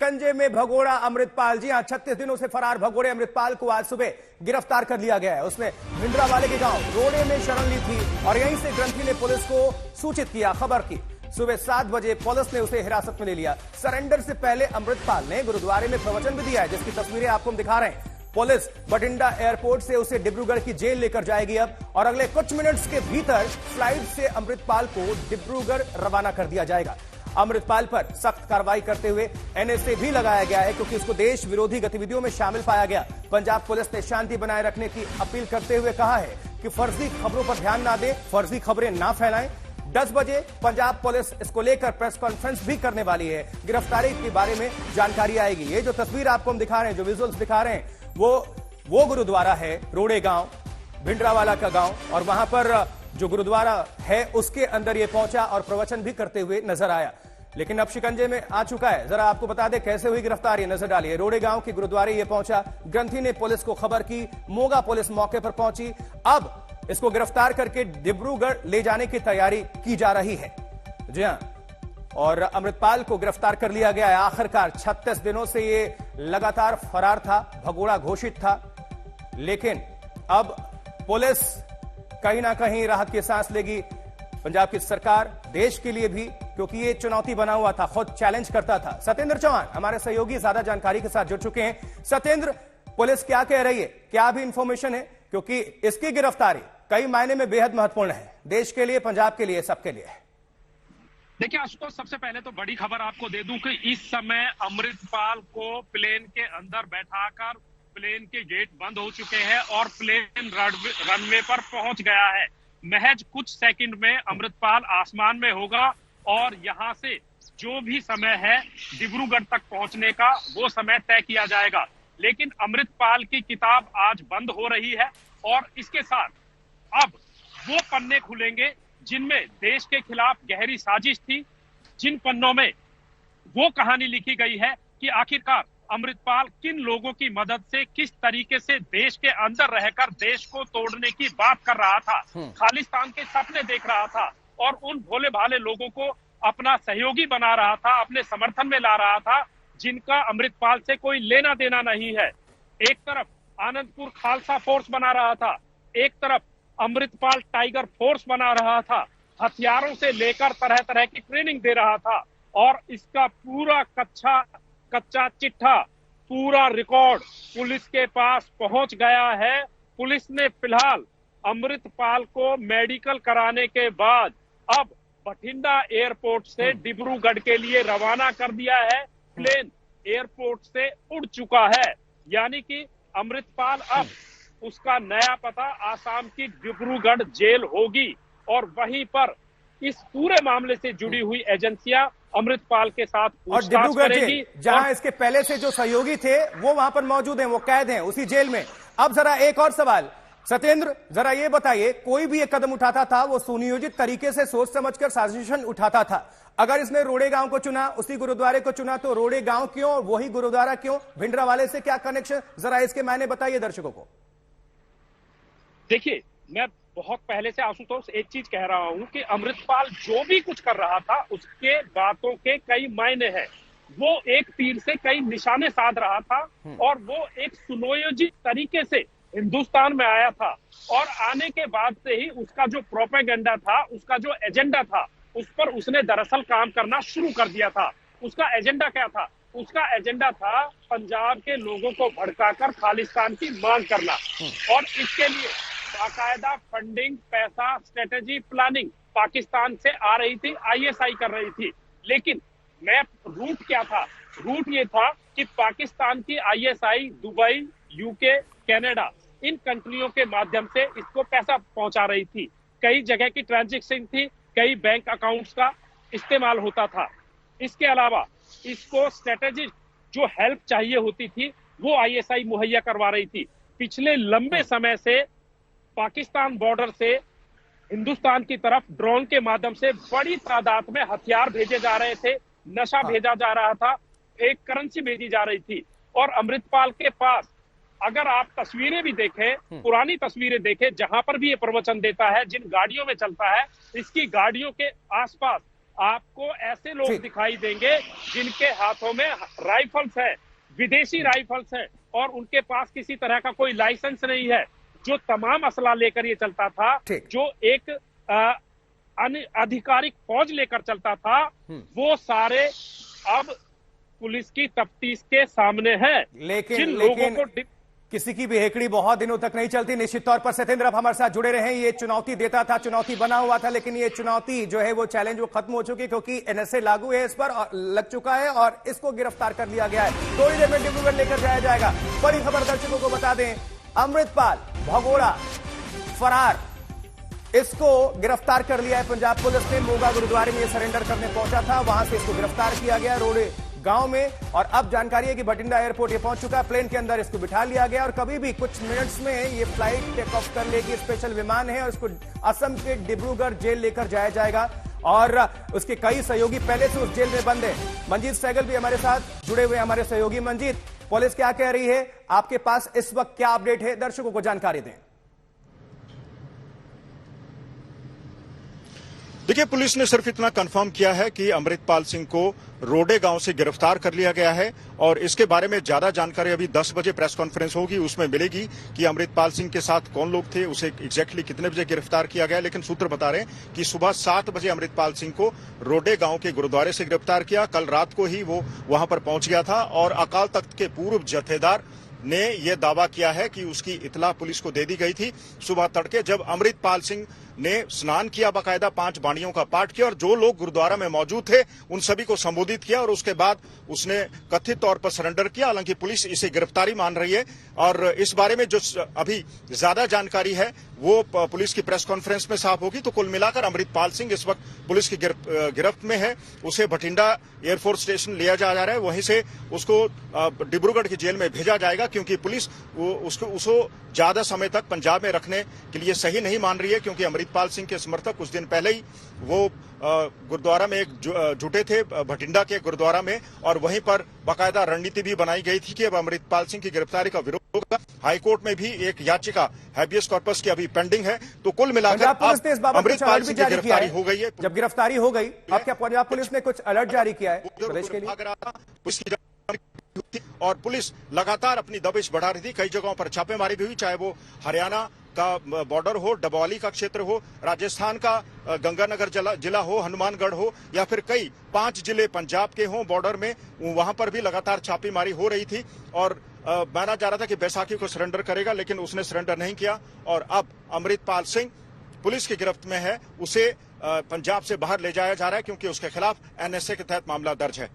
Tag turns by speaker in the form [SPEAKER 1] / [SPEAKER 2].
[SPEAKER 1] शिकंजे में भगोड़ा अमृतपाल। जी हां, 36 दिनों से फरार भगोड़े अमृतपाल को आज सुबह गिरफ्तार कर लिया गया है। उसने भिंडरावाले के गांव रोड़े में शरण ली थी और यहीं से ग्रंथी ने पुलिस को सूचित किया, खबर की। सुबह 7 बजे पुलिस ने उसे हिरासत में ले लिया। सरेंडर से पहले अमृतपाल ने गुरुद्वारे में प्रवचन भी दिया है, जिसकी तस्वीरें आपको हम दिखा रहे हैं। पुलिस बठिंडा एयरपोर्ट से उसे डिब्रूगढ़ की जेल लेकर जाएगी अब, और अगले कुछ मिनट्स के भीतर फ्लाइट से अमृतपाल को डिब्रूगढ़ रवाना कर दिया जाएगा। अमृतपाल पर सख्त कार्रवाई करते हुए एनएसए भी लगाया गया है, क्योंकि उसको देश विरोधी गतिविधियों में शामिल पाया गया। पंजाब पुलिस ने शांति बनाए रखने की अपील करते हुए कहा है कि फर्जी खबरों पर ध्यान ना दें, फर्जी खबरें ना फैलाएं। 10 बजे पंजाब पुलिस इसको लेकर प्रेस कॉन्फ्रेंस भी करने वाली है। गिरफ्तारी के बारे में जानकारी आएगी। ये जो तस्वीर आपको हम दिखा रहे हैं, जो विजुअल्स दिखा रहे हैं, वो गुरुद्वारा है रोड़े गांव, भिंडरावाला का गांव, और वहां पर जो गुरुद्वारा है उसके अंदर ये पहुंचा और प्रवचन भी करते हुए नजर आया। लेकिन अब शिकंजे में आ चुका है। जरा आपको बता दें कैसे हुई गिरफ्तारी, नजर डालिए। रोड़े गांव के गुरुद्वारे ये पहुंचा, ग्रंथी ने पुलिस को खबर की, मोगा पुलिस मौके पर पहुंची। अब इसको गिरफ्तार करके डिब्रूगढ़ ले जाने की तैयारी की जा रही है। जी हां, और अमृतपाल को गिरफ्तार कर लिया गया है आखिरकार। 36 दिनों से ये लगातार फरार था, भगोड़ा घोषित था, लेकिन अब पुलिस कहीं ना कहीं राहत की सांस लेगी। पंजाब की सरकार, देश के लिए भी, क्योंकि ये चुनौती बना हुआ था, खुद चैलेंज करता था। सत्येंद्र चौहान हमारे सहयोगी ज्यादा जानकारी के साथ जुड़ चुके हैं। सत्येंद्र, पुलिस क्या कह रही है, क्या भी इंफॉर्मेशन है? क्योंकि इसकी गिरफ्तारी कई मायने में बेहद महत्वपूर्ण है, देश के लिए, पंजाब के लिए, सबके लिए।
[SPEAKER 2] देखिए आशुतोष, सबसे पहले तो बड़ी खबर आपको दे दूं कि इस समय अमृतपाल को प्लेन के अंदर बैठाकर प्लेन के गेट बंद हो चुके हैं और प्लेन रनवे पर पहुंच गया है। महज कुछ सेकंड में अमृतपाल आसमान में होगा और यहां से जो भी समय है डिब्रूगढ़ तक पहुंचने का, वो समय तय किया जाएगा। लेकिन अमृतपाल की किताब आज बंद हो रही है और इसके साथ अब वो पन्ने खुलेंगे जिनमें देश के खिलाफ गहरी साजिश थी, जिन पन्नों में वो कहानी लिखी गई है कि आखिरकार अमृतपाल किन लोगों की मदद से, किस तरीके से देश के अंदर रहकर देश को तोड़ने की बात कर रहा था, खालिस्तान के सपने देख रहा था और उन भोले भाले लोगों को अपना सहयोगी बना रहा था, अपने समर्थन में ला रहा था, जिनका अमृतपाल से कोई लेना देना नहीं है। एक तरफ आनंदपुर खालसा फोर्स बना रहा था, एक तरफ अमृतपाल टाइगर फोर्स बना रहा था, हथियारों से लेकर तरह तरह की ट्रेनिंग दे रहा था, और इसका पूरा कच्चा चिट्ठा, पूरा रिकॉर्ड पुलिस के पास पहुंच गया है। पुलिस ने फिलहाल अमृतपाल को मेडिकल कराने के बाद अब बठिंडा एयरपोर्ट से डिब्रूगढ़ के लिए रवाना कर दिया है। प्लेन एयरपोर्ट से उड़ चुका है, यानी कि अमृतपाल अब उसका नया पता आसाम की डिब्रूगढ़ जेल होगी और वहीं पर इस पूरे मामले से जुड़ी हुई एजेंसियां अमृतपाल के साथ पूछताछ करेगी।
[SPEAKER 1] जहां इसके पहले से जो सहयोगी थे वो वहां पर मौजूद हैं, वो कैद हैं उसी जेल में। अब जरा एक और सवाल सत्येंद्र, जरा ये बताइए, कोई भी एक कदम उठाता था वो सुनियोजित तरीके से सोच समझकर साजिशन उठाता था। अगर इसने रोड़े गांव को चुना, उसी गुरुद्वारे को चुना, तो रोड़े गांव क्यों, वही गुरुद्वारा क्यों, भिंडरावाले से क्या कनेक्शन, जरा इसके मायने बताइए दर्शकों को।
[SPEAKER 2] देखिए, मैं बहुत पहले से आशुतोष एक चीज कह रहा हूं कि अमृतपाल जो भी कुछ कर रहा था उसके बातों के कई मायने हैं। वो एक तीर से कई निशाने साध रहा था और वो एक सुनियोजित तरीके से हिंदुस्तान में आया था, और आने के बाद से ही उसका जो प्रोपेगेंडा था, उसका जो एजेंडा था, उस पर उसने दरअसल काम करना शुरू कर दिया था। उसका एजेंडा क्या था? उसका एजेंडा था पंजाब के लोगों को भड़काकर खालिस्तान की मांग करना, और इसके लिए बाकायदा फंडिंग, पैसा, स्ट्रेटेजी, प्लानिंग पाकिस्तान से आ रही थी, आईएसआई कर रही थी। लेकिन रूट क्या था? रूट ये था कि पाकिस्तान की आईएसआई दुबई, यूके, कनाडा, इन कंट्रियों के माध्यम से इसको पैसा पहुंचा रही थी। कई जगह की ट्रांजैक्शन थी, कई बैंक अकाउंट्स का इस्तेमाल होता था। इसके अलावा इसको स्ट्रेटेजिक जो हेल्प चाहिए होती थी वो आईएसआई मुहैया करवा रही थी। पिछले लंबे समय से पाकिस्तान बॉर्डर से हिंदुस्तान की तरफ ड्रोन के माध्यम से बड़ी तादाद में हथियार भेजे जा रहे थे, नशा भेजा जा रहा था, फेक करेंसी भेजी जा रही थी। और अमृतपाल के पास अगर आप तस्वीरें भी देखें, पुरानी तस्वीरें देखें, जहां पर भी ये प्रवचन देता है, जिन गाड़ियों में चलता है, इसकी गाड़ियों के आसपास आपको ऐसे लोग दिखाई देंगे जिनके हाथों में राइफल्स है, विदेशी राइफल्स है, और उनके पास किसी तरह का कोई लाइसेंस नहीं है। जो तमाम असला लेकर ये चलता था, जो एक आधिकारिक फौज लेकर चलता था, वो सारे अब पुलिस की तफ्तीश के सामने है।
[SPEAKER 1] लेकिन किसी की भी हेकड़ी बहुत दिनों तक नहीं चलती। निश्चित तौर पर सत्येंद्र आप हमारे साथ जुड़े रहे। ये चुनौती देता था, चुनौती बना हुआ था, लेकिन ये चुनौती जो है वो चैलेंज वो खत्म हो चुकी, क्योंकि एनएसए लागू है इस पर और लग चुका है और इसको गिरफ्तार कर लिया गया है। थोड़ी देर में डिब्रूगढ़ लेकर जाया जाएगा। बड़ी खबर दर्शकों को बता दें, अमृतपाल भगोड़ा फरार, इसको गिरफ्तार कर लिया है पंजाब पुलिस ने। मोगा गुरुद्वारे में सरेंडर करने पहुंचा था, वहां से इसको गिरफ्तार किया गया रोड़े गांव में, और अब जानकारी है कि भटिंडा एयरपोर्ट ये पहुंच चुका है। प्लेन के अंदर इसको बिठा लिया गया और कभी भी कुछ मिनट्स में ये फ्लाइट टेक ऑफ कर लेगी। स्पेशल विमान है और इसको असम के डिब्रूगढ़ जेल लेकर जाया जाएगा और उसके कई सहयोगी पहले से उस जेल में बंद है। मंजीत सहगल भी हमारे साथ जुड़े हुए हमारे सहयोगी। मंजीत, पुलिस क्या कह रही है, आपके पास इस वक्त क्या अपडेट है, दर्शकों को जानकारी दें।
[SPEAKER 3] देखिए, पुलिस ने सिर्फ इतना कंफर्म किया है कि अमृतपाल सिंह को रोडे गांव से गिरफ्तार कर लिया गया है और इसके बारे में ज्यादा जानकारी अभी 10 बजे प्रेस कॉन्फ्रेंस होगी, उसमें मिलेगी कि अमृतपाल सिंह के साथ कौन लोग थे, उसे एग्जैक्टली कितने बजे गिरफ्तार किया गया। लेकिन सूत्र बता रहे हैं कि सुबह 7 बजे अमृतपाल सिंह को रोडे गांव के गुरुद्वारे से गिरफ्तार किया। कल रात को ही वो वहां पर पहुंच गया था और अकाल तख्त के पूर्व जत्थेदार ने यह दावा किया है कि उसकी इतला पुलिस को दे दी गई थी। सुबह तड़के जब अमृतपाल सिंह ने स्नान किया, बाकायदा 5 बाणियों का पाठ किया और जो लोग गुरुद्वारा में मौजूद थे उन सभी को संबोधित किया और उसके बाद उसने कथित तौर पर सरेंडर किया। हालांकि पुलिस इसे गिरफ्तारी मान रही है और इस बारे में जो अभी ज्यादा जानकारी है वो पुलिस की प्रेस कॉन्फ्रेंस में साफ होगी। तो कुल मिलाकर अमृतपाल सिंह इस वक्त पुलिस की गिरफ्त में है। उसे भटिंडा एयरफोर्स स्टेशन लिया जा रहा है, वहीं से उसको डिब्रूगढ़ की जेल में भेजा जाएगा, क्योंकि पुलिस उसको ज्यादा समय तक पंजाब में रखने के लिए सही नहीं मान रही है, क्योंकि अमृतपाल सिंह के समर्थक कुछ दिन पहले ही वो गुरुद्वारा में जुटे थे, भटिंडा के गुरुद्वारा में, और वहीं पर बाकायदा रणनीति भी बनाई गई थी कि अब अमृतपाल सिंह की गिरफ्तारी का विरोध होगा। हाईकोर्ट में भी एक याचिका हैबियस कॉर्पस की अभी पेंडिंग है। तो कुल मिलाकर अमृतपाल सिंह की गिरफ्तारी हो गई है।
[SPEAKER 1] जब गिरफ्तारी हो गई, अब क्या पंजाब पुलिस ने कुछ अलर्ट जारी किया है प्रदेश के लिए?
[SPEAKER 3] और पुलिस लगातार अपनी दबिश बढ़ा रही थी। कई जगहों पर छापेमारी भी हुई, चाहे वो हरियाणा का बॉर्डर हो, डबौली का क्षेत्र हो, राजस्थान का गंगानगर जिला हो, हनुमानगढ़ हो, या फिर कई 5 जिले पंजाब के हों बॉर्डर में, वहां पर भी लगातार छापेमारी हो रही थी। और माना जा रहा था कि बैसाखी को सरेंडर करेगा, लेकिन उसने सरेंडर नहीं किया और अब अमृतपाल सिंह पुलिस की गिरफ्त में है। उसे पंजाब से बाहर ले जाया जा रहा है क्योंकि उसके खिलाफ एनएसए के तहत मामला दर्ज है।